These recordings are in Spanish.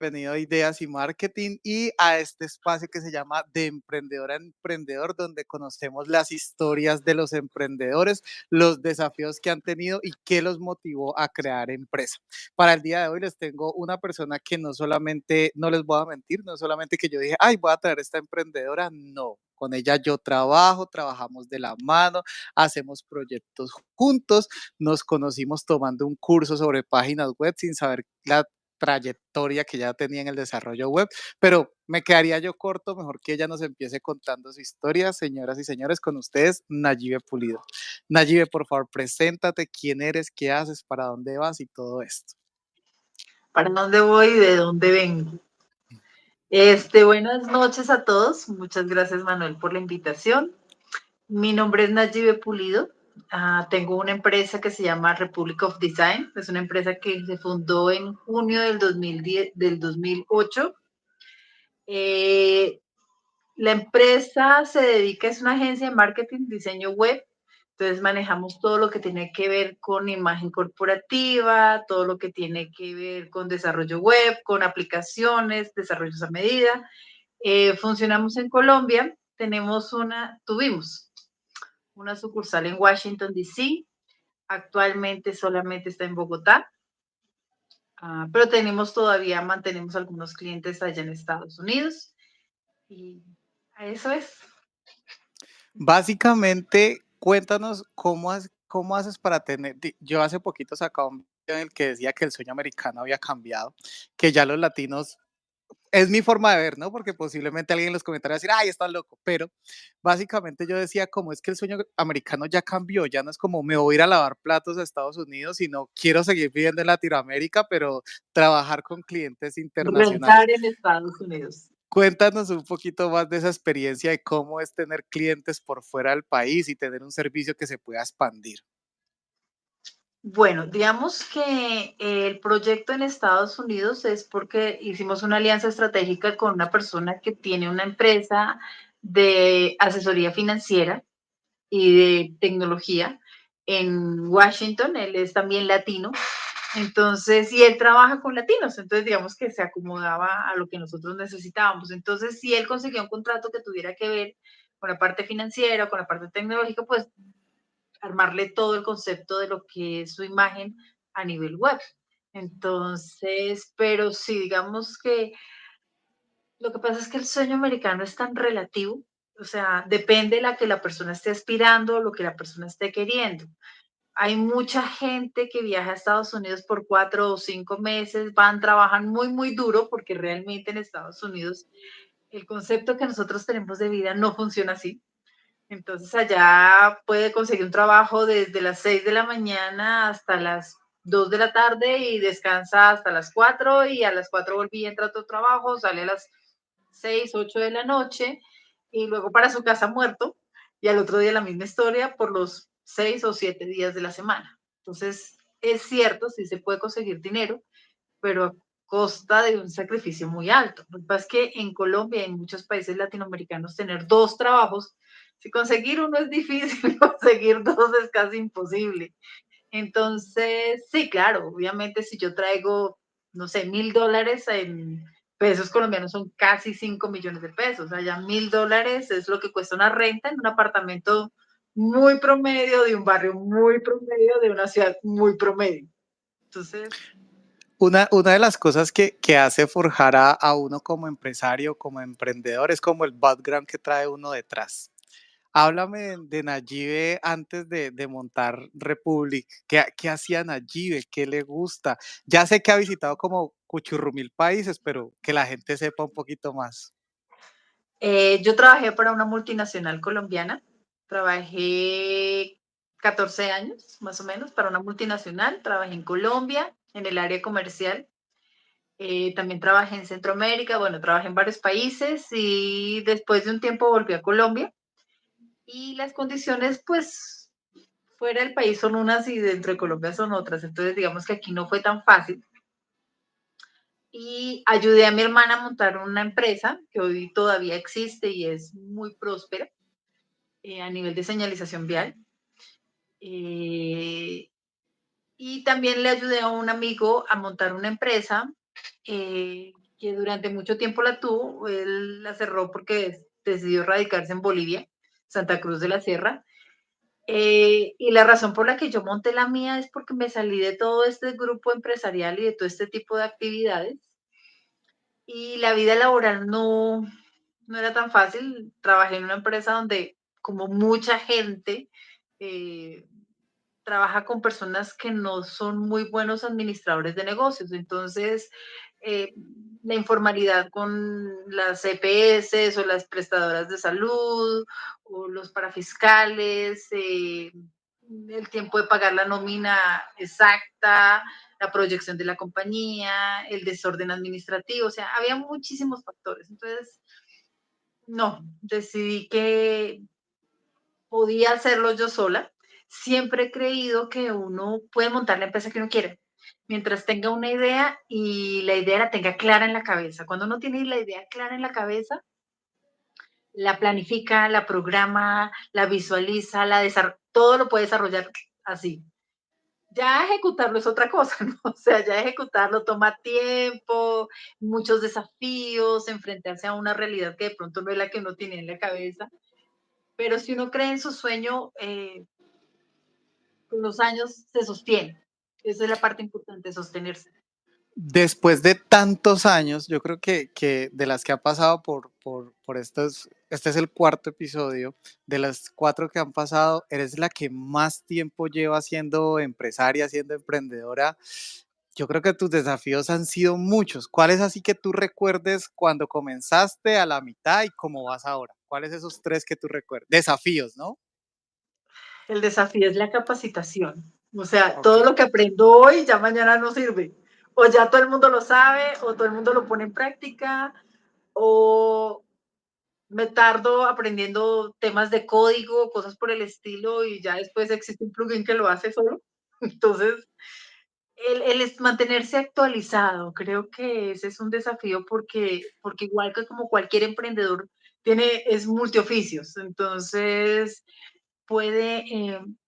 bienvenido a Ideas y Marketing y a este espacio que se llama De Emprendedor a Emprendedor, donde conocemos las historias de los emprendedores, los desafíos que han tenido y qué los motivó a crear empresa. Para el día de hoy les tengo una persona que no solamente, no les voy a mentir, no solamente que yo dije, ay, voy a traer esta emprendedora, no. Con ella yo trabajo, trabajamos de la mano, hacemos proyectos juntos, nos conocimos tomando un curso sobre páginas web sin saber la trayectoria que ya tenía en el desarrollo web, pero me quedaría yo corto, mejor que ella nos empiece contando su historia. Señoras y señores, con ustedes, Nayibe Pulido. Nayibe, por favor, preséntate, quién eres, qué haces, para dónde vas y todo esto. ¿Para dónde voy y de dónde vengo? Buenas noches a todos. Muchas gracias, Manuel, por la invitación. Mi nombre es Nayibe Pulido. Tengo una empresa que se llama Republic of Design. Es una empresa que se fundó en junio del 2008. Eh, la empresa se dedica, es una agencia de marketing, diseño web. Entonces manejamos todo lo que tiene que ver con imagen corporativa, todo lo que tiene que ver con desarrollo web, con aplicaciones, desarrollos a medida. Funcionamos en Colombia, tuvimos una sucursal en Washington, D.C., actualmente solamente está en Bogotá, pero mantenemos algunos clientes allá en Estados Unidos y eso es. Básicamente, cuéntanos cómo haces para tener. Yo hace poquito sacaba un video en el que decía que el sueño americano había cambiado, que ya los latinos es mi forma de ver, ¿no? Porque posiblemente alguien en los comentarios va a decir, ay, estás loco, pero básicamente yo decía, como es que el sueño americano ya cambió, ya no es como me voy a ir a lavar platos a Estados Unidos, sino quiero seguir viviendo en Latinoamérica, pero trabajar con clientes internacionales. Rentar en Estados Unidos. Cuéntanos un poquito más de esa experiencia de cómo es tener clientes por fuera del país y tener un servicio que se pueda expandir. Bueno, digamos que el proyecto en Estados Unidos es porque hicimos una alianza estratégica con una persona que tiene una empresa de asesoría financiera y de tecnología en Washington. Él es también latino. Entonces, y él trabaja con latinos, entonces digamos que se acomodaba a lo que nosotros necesitábamos. Entonces, si él conseguía un contrato que tuviera que ver con la parte financiera o con la parte tecnológica, pues armarle todo el concepto de lo que es su imagen a nivel web. Entonces, pero sí, digamos que lo que pasa es que el sueño americano es tan relativo, o sea, depende de la que la persona esté aspirando, lo que la persona esté queriendo. Hay mucha gente que viaja a Estados Unidos por 4 o 5 meses, trabajan muy, muy duro, porque realmente en Estados Unidos el concepto que nosotros tenemos de vida no funciona así. Entonces allá puede conseguir un trabajo desde las 6 de la mañana hasta las 2 de la tarde y descansa hasta las 4 y a las 4 volví y entra a otro trabajo, sale a las 6, 8 de la noche y luego para su casa muerto y al otro día la misma historia por los 6 o 7 días de la semana. Entonces es cierto, sí se puede conseguir dinero, pero a costa de un sacrificio muy alto. Lo que pasa es que en Colombia y en muchos países latinoamericanos tener dos trabajos, si conseguir uno es difícil, conseguir dos es casi imposible. Entonces, sí, claro, obviamente si yo traigo, no sé, $1,000 en pesos colombianos son casi 5 millones de pesos. Allá $1,000 es lo que cuesta una renta en un apartamento muy promedio, de un barrio muy promedio, de una ciudad muy promedio. Entonces, Una de las cosas que hace forjar a uno como empresario, como emprendedor, es como el background que trae uno detrás. Háblame de Nayibe antes de montar Republic. ¿Qué hacía Nayibe? ¿Qué le gusta? Ya sé que ha visitado como cuchurrumil países, pero que la gente sepa un poquito más. Yo trabajé para una multinacional colombiana, trabajé 14 años más o menos para una multinacional, trabajé en Colombia en el área comercial, también trabajé en Centroamérica, bueno, trabajé en varios países y después de un tiempo volví a Colombia y las condiciones pues fuera del país son unas y dentro de Colombia son otras, entonces digamos que aquí no fue tan fácil y ayudé a mi hermana a montar una empresa que hoy todavía existe y es muy próspera a nivel de señalización vial. Y también le ayudé a un amigo a montar una empresa que durante mucho tiempo la tuvo, él la cerró porque decidió radicarse en Bolivia, Santa Cruz de la Sierra. Y la razón por la que yo monté la mía es porque me salí de todo este grupo empresarial y de todo este tipo de actividades y la vida laboral no era tan fácil. Trabajé en una empresa donde, como mucha gente, eh, trabaja con personas que no son muy buenos administradores de negocios. Entonces, eh, la informalidad con las EPS o las prestadoras de salud o los parafiscales, el tiempo de pagar la nómina exacta, la proyección de la compañía, el desorden administrativo, o sea, había muchísimos factores. Entonces, no, decidí que podía hacerlo yo sola. Siempre he creído que uno puede montar la empresa que uno quiere, mientras tenga una idea y la idea la tenga clara en la cabeza. Cuando uno tiene la idea clara en la cabeza, la planifica, la programa, la visualiza, todo lo puede desarrollar así. Ya ejecutarlo es otra cosa, ¿no? O sea, ya ejecutarlo toma tiempo, muchos desafíos, enfrentarse a una realidad que de pronto no es la que uno tiene en la cabeza. Pero si uno cree en su sueño, con los años se sostiene. Esa es la parte importante, sostenerse. Después de tantos años, yo creo que de las que ha pasado por estos, este es el cuarto episodio, de las cuatro que han pasado, eres la que más tiempo lleva siendo empresaria, siendo emprendedora. Yo creo que tus desafíos han sido muchos. ¿Cuáles así que tú recuerdes cuando comenzaste, a la mitad y cómo vas ahora? ¿Cuáles esos tres que tú recuerdes? Desafíos, ¿no? El desafío es la capacitación. O sea, Ok. todo lo que aprendo hoy ya mañana no sirve. O ya todo el mundo lo sabe, o todo el mundo lo pone en práctica, o me tardo aprendiendo temas de código, cosas por el estilo, y ya después existe un plugin que lo hace solo. Entonces, el es mantenerse actualizado, creo que ese es un desafío porque igual que como cualquier emprendedor es multioficios, entonces puede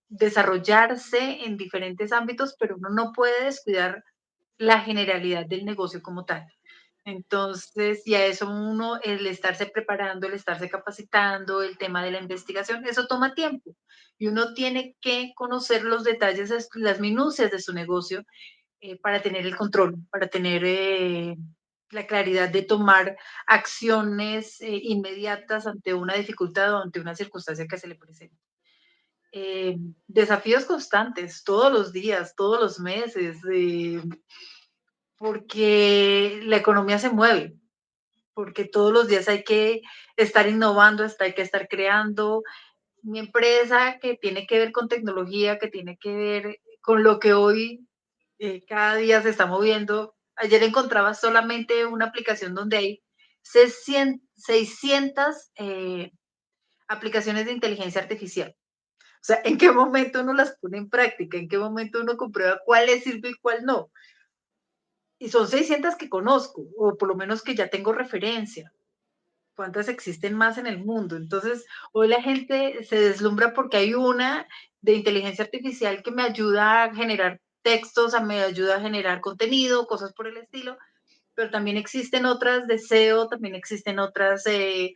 desarrollarse en diferentes ámbitos, pero uno no puede descuidar la generalidad del negocio como tal. Entonces, y a eso uno, el estarse preparando, el estarse capacitando, el tema de la investigación, eso toma tiempo. Y uno tiene que conocer los detalles, las minucias de su negocio para tener el control, para tener la claridad de tomar acciones inmediatas ante una dificultad o ante una circunstancia que se le presenta. Desafíos constantes, todos los días, todos los meses, porque la economía se mueve, porque todos los días hay que estar innovando, hay que estar creando. Mi empresa que tiene que ver con tecnología, que tiene que ver con lo que hoy cada día se está moviendo. Ayer encontraba solamente una aplicación donde hay 600 aplicaciones de inteligencia artificial. O sea, ¿en qué momento uno las pone en práctica? ¿En qué momento uno comprueba cuál les sirve y cuál no? Y son 600 que conozco, o por lo menos que ya tengo referencia. ¿Cuántas existen más en el mundo? Entonces, hoy la gente se deslumbra porque hay una de inteligencia artificial que me ayuda a generar textos, me ayuda a generar contenido, cosas por el estilo, pero también existen otras de SEO, también existen otras de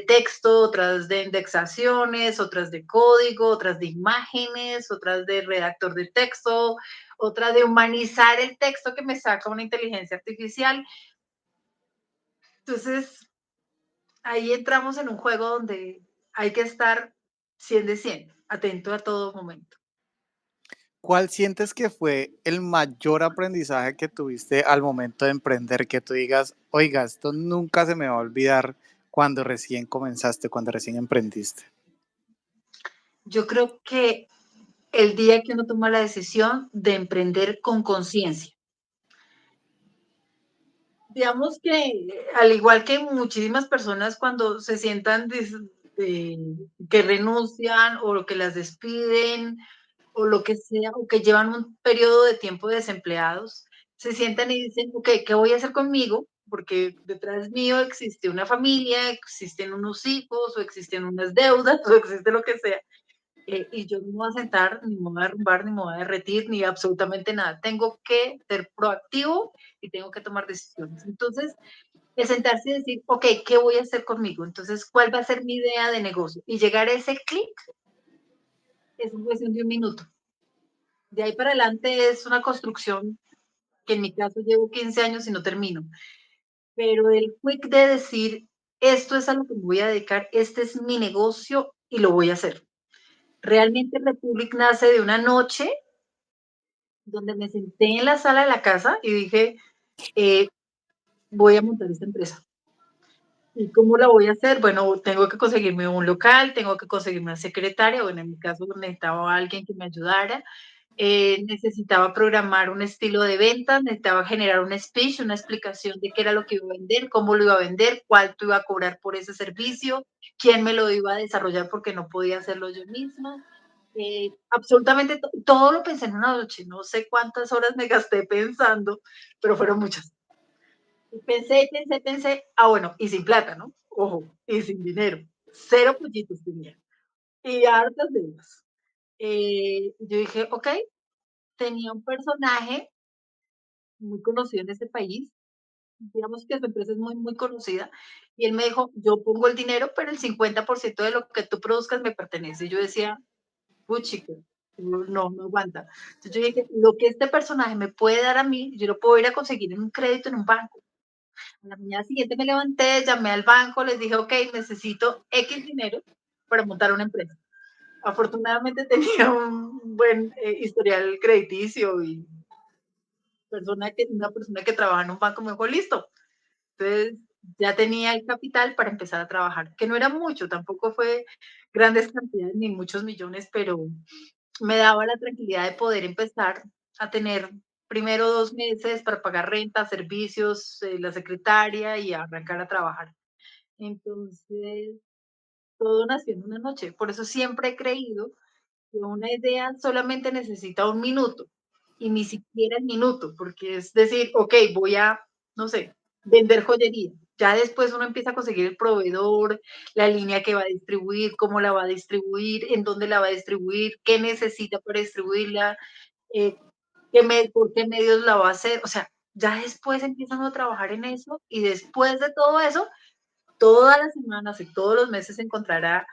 texto, otras de indexaciones, otras de código, otras de imágenes, otras de redactor de texto, otra de humanizar el texto que me saca una inteligencia artificial. Entonces, ahí entramos en un juego donde hay que estar 100 de 100, atento a todo momento. ¿Cuál sientes que fue el mayor aprendizaje que tuviste al momento de emprender? Que tú digas, oiga, esto nunca se me va a olvidar cuando recién comenzaste, cuando recién emprendiste. Yo creo que el día que uno toma la decisión de emprender con conciencia, digamos que al igual que muchísimas personas cuando se sientan que renuncian o que las despiden o lo que sea, o que llevan un periodo de tiempo desempleados, se sientan y dicen, ok, ¿qué voy a hacer conmigo? Porque detrás mío existe una familia, existen unos hijos, o existen unas deudas, o existe lo que sea. y yo no me voy a sentar, ni me voy a derrumbar, ni me voy a derretir, ni absolutamente nada. Tengo que ser proactivo y tengo que tomar decisiones. Entonces, el sentarse y decir, ok, ¿qué voy a hacer conmigo? Entonces, ¿cuál va a ser mi idea de negocio? Y llegar a ese clic es cuestión de un minuto. De ahí para adelante es una construcción que en mi caso llevo 15 años y no termino. Pero el quick de decir, esto es a lo que me voy a dedicar, este es mi negocio y lo voy a hacer. Realmente Republic nace de una noche donde me senté en la sala de la casa y dije, eh, voy a montar esta empresa. ¿Y cómo la voy a hacer? Bueno, tengo que conseguirme un local, tengo que conseguirme una secretaria, bueno, en mi caso necesitaba a alguien que me ayudara, necesitaba programar un estilo de venta, necesitaba generar un speech, una explicación de qué era lo que iba a vender, cómo lo iba a vender, cuánto iba a cobrar por ese servicio, quién me lo iba a desarrollar porque no podía hacerlo yo misma. Absolutamente todo lo pensé en una noche, no sé cuántas horas me gasté pensando, pero fueron muchas. Y pensé, bueno, y sin plata, ¿no? Ojo, y sin dinero. Cero pollitos tenía. Y hartas deudas. Yo dije, ok, tenía un personaje muy conocido en este país, digamos que su empresa es muy, muy conocida, y él me dijo, yo pongo el dinero, pero el 50% de lo que tú produzcas me pertenece. Y yo decía, puchica, no, no aguanta. Entonces yo dije, lo que este personaje me puede dar a mí, yo lo puedo ir a conseguir en un crédito en un banco. A la mañana siguiente me levanté, llamé al banco, les dije, ok, necesito X dinero para montar una empresa. Afortunadamente tenía un buen historial crediticio y una persona que trabaja en un banco me dijo, listo. Entonces ya tenía el capital para empezar a trabajar, que no era mucho, tampoco fue grandes cantidades ni muchos millones, pero me daba la tranquilidad de poder empezar a tener primero 2 meses para pagar renta, servicios, la secretaria y arrancar a trabajar. Entonces, todo nació en una noche. Por eso siempre he creído que una idea solamente necesita un minuto y ni siquiera el minuto, porque es decir, ok, voy a, no sé, vender joyería. Ya después uno empieza a conseguir el proveedor, la línea que va a distribuir, cómo la va a distribuir, en dónde la va a distribuir, qué necesita para distribuirla, eh, por qué medios la va a hacer. O sea, ya después empiezan a trabajar en eso y después de todo eso, todas las semanas y todos los meses se encontrará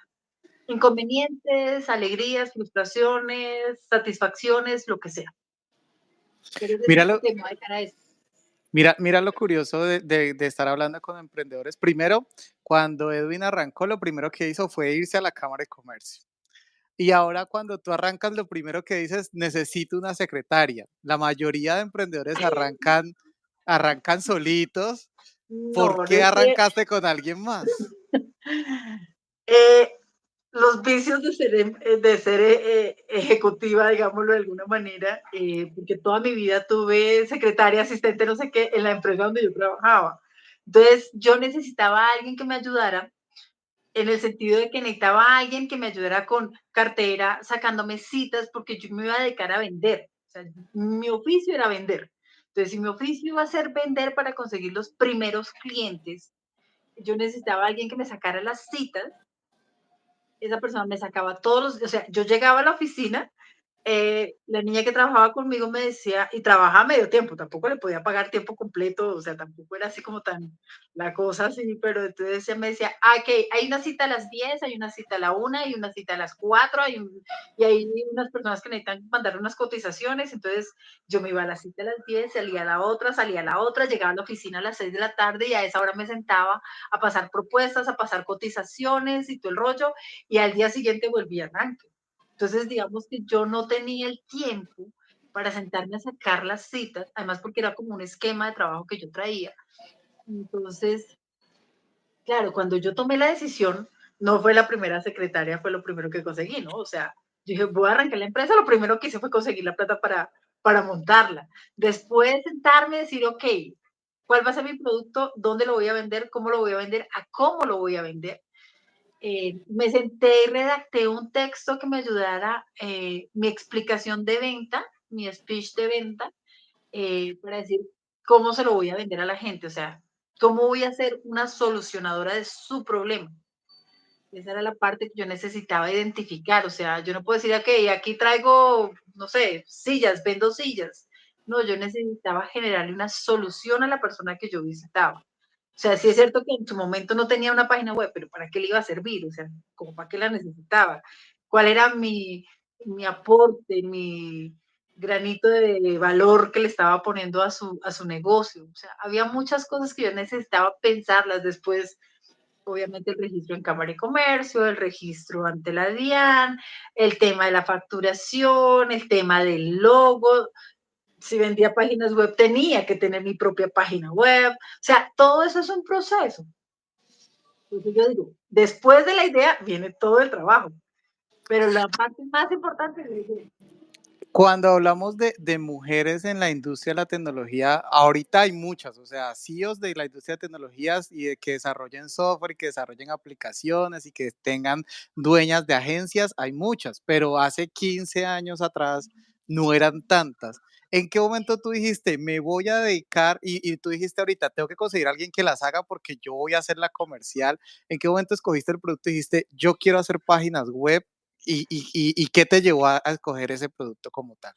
inconvenientes, alegrías, frustraciones, satisfacciones, lo que sea. Pero es Mira decir, lo, ok, me voy a dedicar a eso. mira lo curioso de estar hablando con emprendedores. Primero, cuando Edwin arrancó, lo primero que hizo fue irse a la Cámara de Comercio. Y ahora cuando tú arrancas, lo primero que dices, necesito una secretaria. La mayoría de emprendedores arrancan solitos. ¿Por No, qué arrancaste con alguien más? eh, los vicios de ser ejecutiva, digámoslo de alguna manera, porque toda mi vida tuve secretaria, asistente, no sé qué, en la empresa donde yo trabajaba. Entonces, yo necesitaba a alguien que me ayudara en el sentido de que necesitaba a alguien que me ayudara con cartera, sacándome citas, porque yo me iba a dedicar a vender. O sea, mi oficio era vender. Entonces, si mi oficio iba a ser vender para conseguir los primeros clientes, yo necesitaba a alguien que me sacara las citas. Esa persona me sacaba todos los, o sea, yo llegaba a la oficina, la niña que trabajaba conmigo me decía, y trabajaba medio tiempo, tampoco le podía pagar tiempo completo, o sea, tampoco era así como tan la cosa así, pero entonces ella me decía, ah, ok, hay una cita a las 10, hay una cita a la 1, hay una cita a las 4, y hay unas personas que necesitan mandar unas cotizaciones, entonces yo me iba a la cita a las 10, salía a la otra, llegaba a la oficina a las 6 de la tarde y a esa hora me sentaba a pasar propuestas, a pasar cotizaciones y todo el rollo, y al día siguiente volví a arranque. Entonces, digamos que yo no tenía el tiempo para sentarme a sacar las citas, además porque era como un esquema de trabajo que yo traía. Entonces, claro, cuando yo tomé la decisión, no fue la primera secretaria, fue lo primero que conseguí, ¿no? O sea, yo dije, voy a arrancar la empresa, lo primero que hice fue conseguir la plata para montarla. Después sentarme y decir, ok, ¿cuál va a ser mi producto? ¿Dónde lo voy a vender? ¿Cómo lo voy a vender? ¿A cómo lo voy a vender? Me senté y redacté un texto que me ayudara, mi explicación de venta, mi speech de venta, para decir cómo se lo voy a vender a la gente, o sea, cómo voy a ser una solucionadora de su problema. Esa era la parte que yo necesitaba identificar, o sea, yo no puedo decir: "Okey, aquí traigo, no sé, sillas, vendo sillas". No, yo necesitaba generarle una solución a la persona que yo visitaba. O sea, sí es cierto que en su momento no tenía una página web, pero ¿para qué le iba a servir? O sea, ¿como para qué la necesitaba? ¿Cuál era mi aporte, mi granito de valor que le estaba poniendo a su negocio? O sea, había muchas cosas que yo necesitaba pensarlas. Después, obviamente, el registro en Cámara de Comercio, el registro ante la DIAN, el tema de la facturación, el tema del logo. Si vendía páginas web, tenía que tener mi propia página web. O sea, todo eso es un proceso. Entonces yo digo, después de la idea viene todo el trabajo, pero la parte más importante es la idea. Cuando hablamos de mujeres en la industria de la tecnología, ahorita hay muchas, o sea, CEOs de la industria de tecnologías y de que desarrollen software y que desarrollen aplicaciones y que tengan dueñas de agencias, hay muchas, pero hace 15 años atrás no eran tantas. ¿En qué momento tú dijiste, me voy a dedicar, y tú dijiste ahorita, tengo que conseguir a alguien que las haga porque yo voy a hacer la comercial? ¿En qué momento escogiste el producto y dijiste, yo quiero hacer páginas web? ¿Y qué te llevó a escoger ese producto como tal?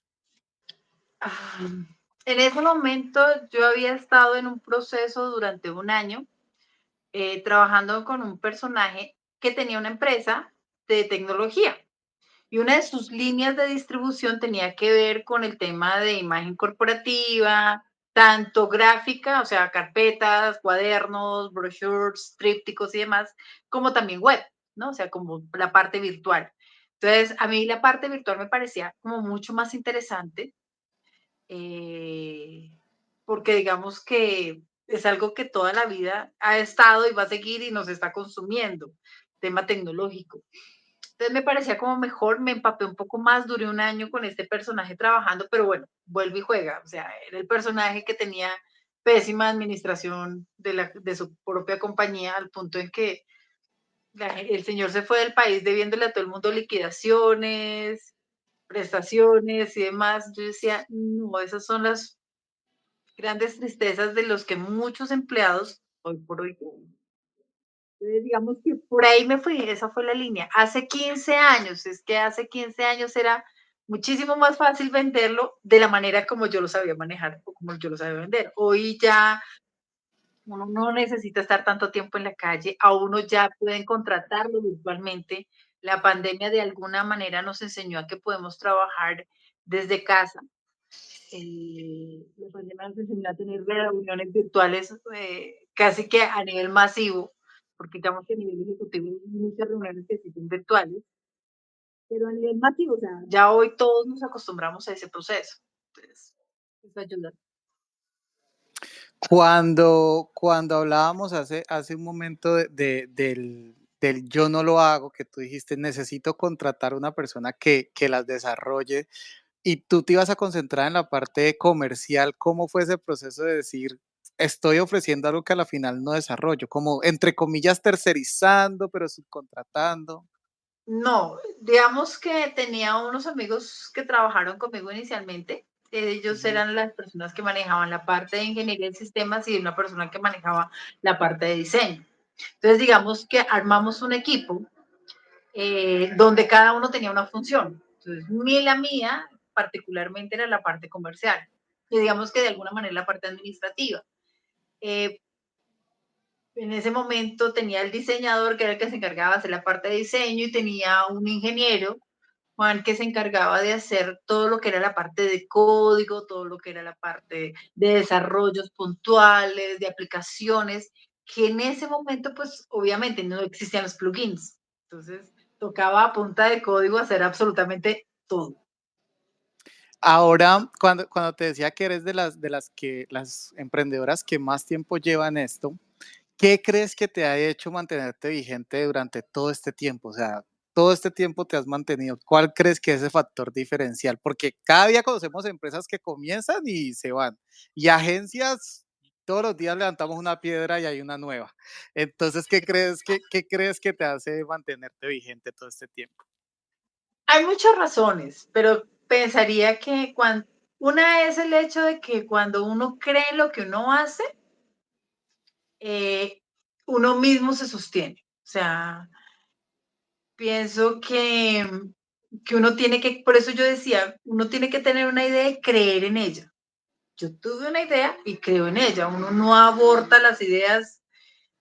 Ah, en ese momento yo había estado en un proceso durante un año trabajando con un personaje que tenía una empresa de tecnología. Y una de sus líneas de distribución tenía que ver con el tema de imagen corporativa, tanto gráfica, o sea, carpetas, cuadernos, brochures, trípticos y demás, como también web, ¿no? O sea, como la parte virtual. Entonces, a mí la parte virtual me parecía como mucho más interesante, eh, porque digamos que es algo que toda la vida ha estado y va a seguir y nos está consumiendo, tema tecnológico. Entonces me parecía como mejor, me empapé un poco más, duré un año con este personaje trabajando, pero bueno, vuelve y juega. O sea, era el personaje que tenía pésima administración de su propia compañía, al punto en que el señor se fue del país debiéndole a todo el mundo liquidaciones, prestaciones y demás. Yo decía, no, esas son las grandes tristezas de los que muchos empleados hoy por hoy. Entonces, digamos que por ahí me fui, esa fue la línea. Hace 15 años, es que hace 15 años era muchísimo más fácil venderlo de la manera como yo lo sabía manejar o como yo lo sabía vender. Hoy ya uno no necesita estar tanto tiempo en la calle, a uno ya pueden contratarlo virtualmente. La pandemia de alguna manera nos enseñó a que podemos trabajar desde casa. La pandemia nos enseñó a tener reuniones virtuales casi que a nivel masivo, porque digamos que a nivel ejecutivo hay muchas reuniones que sí son virtuales, pero a nivel masivo, o sea, ya hoy todos nos acostumbramos a ese proceso. Entonces, eso ayuda. Cuando hablábamos hace un momento del yo no lo hago, que tú dijiste, necesito contratar una persona que las desarrolle, y tú te ibas a concentrar en la parte comercial, ¿cómo fue ese proceso de decir, estoy ofreciendo algo que a la final no desarrollo? Como, entre comillas, tercerizando, pero subcontratando. No, digamos que tenía unos amigos que trabajaron conmigo inicialmente. Ellos Ujú. eran las personas que manejaban la parte de ingeniería de sistemas y una persona que manejaba la parte de diseño. Entonces, digamos que armamos un equipo donde cada uno tenía una función. Entonces, la mía particularmente era la parte comercial y digamos que de alguna manera la parte administrativa. Eh, en ese momento tenía el diseñador que era el que se encargaba de hacer la parte de diseño y tenía un ingeniero, Juan, que se encargaba de hacer todo lo que era la parte de código, todo lo que era la parte de desarrollos puntuales, de aplicaciones, que en ese momento, pues obviamente no existían los plugins. Entonces, tocaba a punta de código hacer absolutamente todo. Ahora, cuando te decía que eres las emprendedoras que más tiempo llevan esto, ¿qué crees que te ha hecho mantenerte vigente durante todo este tiempo? O sea, todo este tiempo te has mantenido. ¿Cuál crees que es ese factor diferencial? Porque cada día conocemos empresas que comienzan y se van. Y agencias, todos los días levantamos una piedra y hay una nueva. Entonces, qué crees que te hace mantenerte vigente todo este tiempo? Hay muchas razones, pero pensaría que una es el hecho de que cuando uno cree en lo que uno hace, eh, uno mismo se sostiene. O sea, Pienso que uno tiene que, por eso yo decía, uno tiene que tener una idea y creer en ella. Yo tuve una idea y creo en ella. Uno no aborta las ideas,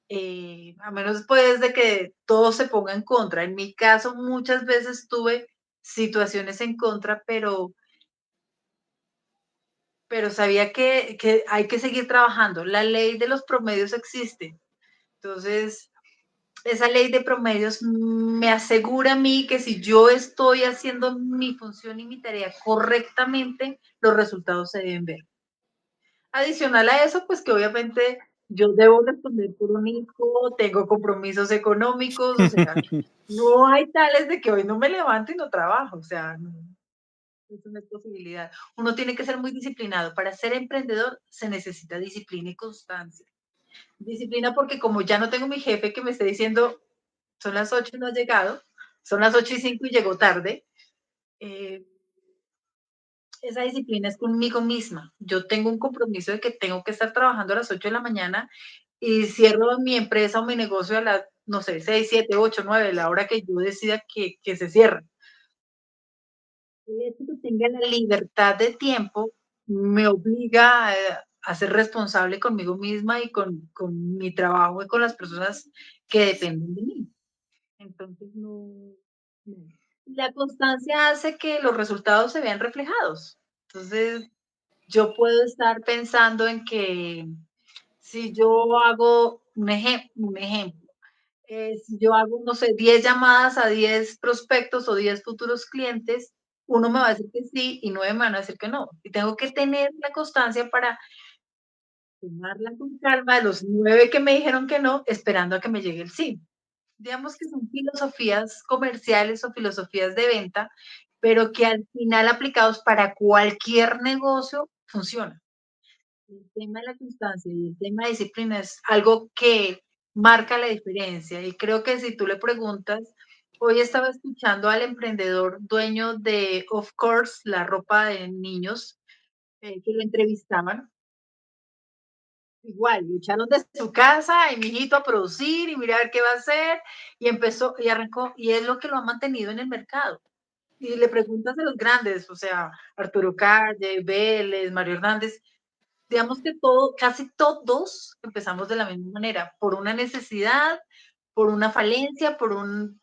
a menos pues de que todo se ponga en contra. En mi caso, muchas veces tuve situaciones en contra, pero sabía que hay que seguir trabajando. La ley de los promedios existe. Entonces, esa ley de promedios me asegura a mí que si yo estoy haciendo mi función y mi tarea correctamente, los resultados se deben ver. Adicional a eso, pues que obviamente yo debo responder por un hijo, tengo compromisos económicos, o sea, no hay tales de que hoy no me levanto y no trabajo, o sea, no, eso no es posibilidad. Uno tiene que ser muy disciplinado. Para ser emprendedor se necesita disciplina y constancia. Disciplina porque como ya no tengo mi jefe que me esté diciendo, son las 8 y no has llegado, son las 8:05 y llegó tarde, eh, esa disciplina es conmigo misma. Yo tengo un compromiso de que tengo que estar trabajando a las 8 de la mañana y cierro mi empresa o mi negocio a las, no sé, 6, 7, 8, 9, la hora que yo decida que se cierre. El hecho de que tenga la libertad de tiempo me obliga a ser responsable conmigo misma y con mi trabajo y con las personas que dependen de mí. Entonces, no. La constancia hace que los resultados se vean reflejados. Entonces, yo puedo estar pensando en que si yo hago un ejemplo, si yo hago, no sé, 10 llamadas a 10 prospectos o 10 futuros clientes, uno me va a decir que sí y 9 me van a decir que no. Y tengo que tener la constancia para tomarla con calma de los 9 que me dijeron que no, esperando a que me llegue el sí. Digamos que son filosofías comerciales o filosofías de venta, pero que al final aplicados para cualquier negocio funciona. El tema de la constancia y el tema de disciplina es algo que marca la diferencia. Y creo que si tú le preguntas, hoy estaba escuchando al emprendedor dueño de Of Course, la ropa de niños, que lo entrevistaban. Igual, lo echaron de su casa y mi hijito a producir y mira a ver qué va a hacer. Y empezó y arrancó, y es lo que lo ha mantenido en el mercado. Y le preguntas a los grandes, o sea, Arturo Calle, Vélez, Mario Hernández, digamos que todo, casi todos empezamos de la misma manera, por una necesidad, por una falencia, por un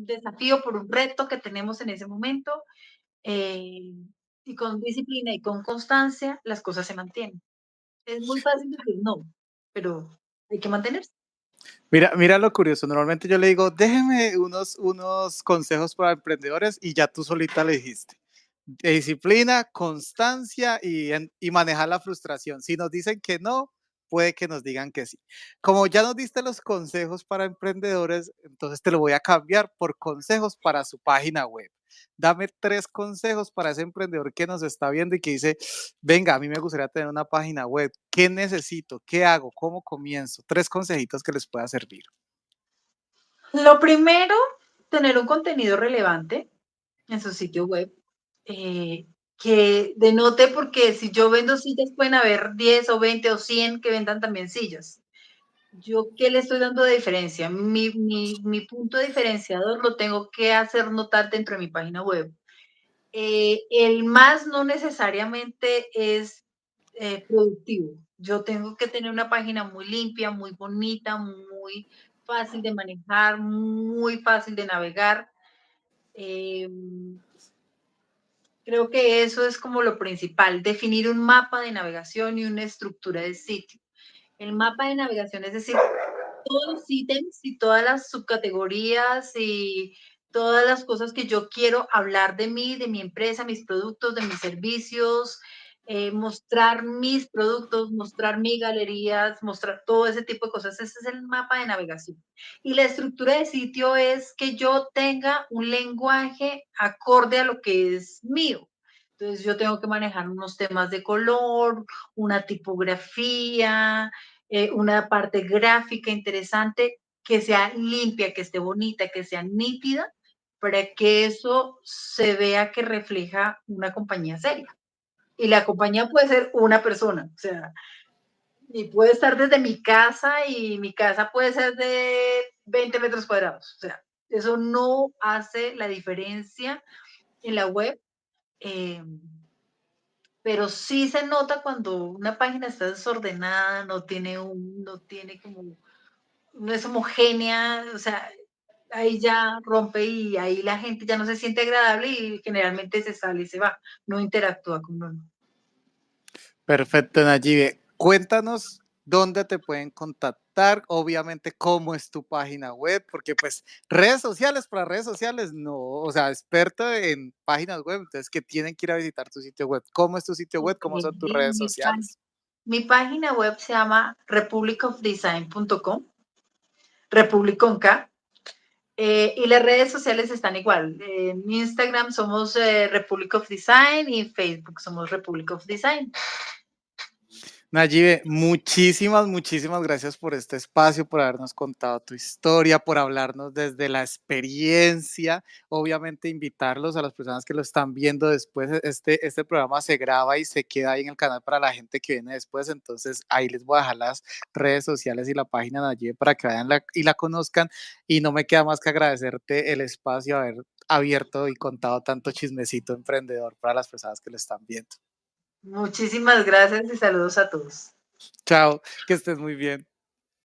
desafío, por un reto que tenemos en ese momento, eh, y con disciplina y con constancia las cosas se mantienen. Es muy fácil decir no, pero hay que mantenerse. Mira, mira lo curioso, normalmente yo le digo, déjeme unos consejos para emprendedores y ya tú solita le dijiste. Disciplina, constancia y manejar la frustración. Si nos dicen que no, puede que nos digan que sí. Como ya nos diste los consejos para emprendedores, entonces te lo voy a cambiar por consejos para su página web. Dame 3 consejos para ese emprendedor que nos está viendo y que dice, venga, a mí me gustaría tener una página web. ¿Qué necesito? ¿Qué hago? ¿Cómo comienzo? 3 consejitos que les pueda servir. Lo primero, tener un contenido relevante en su sitio web, eh, que denote, porque si yo vendo sillas, pueden haber 10 o 20 o 100 que vendan también sillas. ¿Yo qué le estoy dando de diferencia? Mi punto diferenciador lo tengo que hacer notar dentro de mi página web. El más no necesariamente es productivo. Yo tengo que tener una página muy limpia, muy bonita, muy fácil de manejar, muy fácil de navegar. Eh, Creo que eso es como lo principal, definir un mapa de navegación y una estructura de sitio. El mapa de navegación, es decir, todos los ítems y todas las subcategorías y todas las cosas que yo quiero hablar de mí, de mi empresa, mis productos, de mis servicios, mostrar mis productos, mostrar mis galerías, mostrar todo ese tipo de cosas. Ese es el mapa de navegación. Y la estructura de sitio es que yo tenga un lenguaje acorde a lo que es mío. Entonces yo tengo que manejar unos temas de color, una tipografía, una parte gráfica interesante, que sea limpia, que esté bonita, que sea nítida, para que eso se vea que refleja una compañía seria. Y la compañía puede ser una persona, o sea, y puede estar desde mi casa y mi casa puede ser de 20 metros cuadrados, o sea, Eso no hace la diferencia en la web, em, pero sí se nota cuando una página está desordenada, no tiene como, no es homogénea, o sea, ahí ya rompe y ahí la gente ya no se siente agradable y generalmente se sale y se va, no interactúa con uno. Perfecto, Nayibe. Cuéntanos dónde te pueden contactar, obviamente cómo es tu página web, porque pues redes sociales para redes sociales, no, o sea, experta en páginas web, entonces que tienen que ir a visitar tu sitio web. ¿Cómo es tu sitio web? ¿Cómo Okay. son tus redes sociales? Mi página web se llama republicofdesign.com, Republic con K, y las redes sociales están igual. En Instagram somos Republic of Design y en Facebook somos Republic of Design. Nayibe, muchísimas, muchísimas gracias por este espacio, por habernos contado tu historia, por hablarnos desde la experiencia. Obviamente, invitarlos a las personas que lo están viendo después. Este programa se graba y se queda ahí en el canal para la gente que viene después. Entonces, ahí les voy a dejar las redes sociales y la página de Nayibe para que vayan y la conozcan. Y no me queda más que agradecerte el espacio, haber abierto y contado tanto chismecito emprendedor para las personas que lo están viendo. Muchísimas gracias y saludos a todos. Chao, que estés muy bien.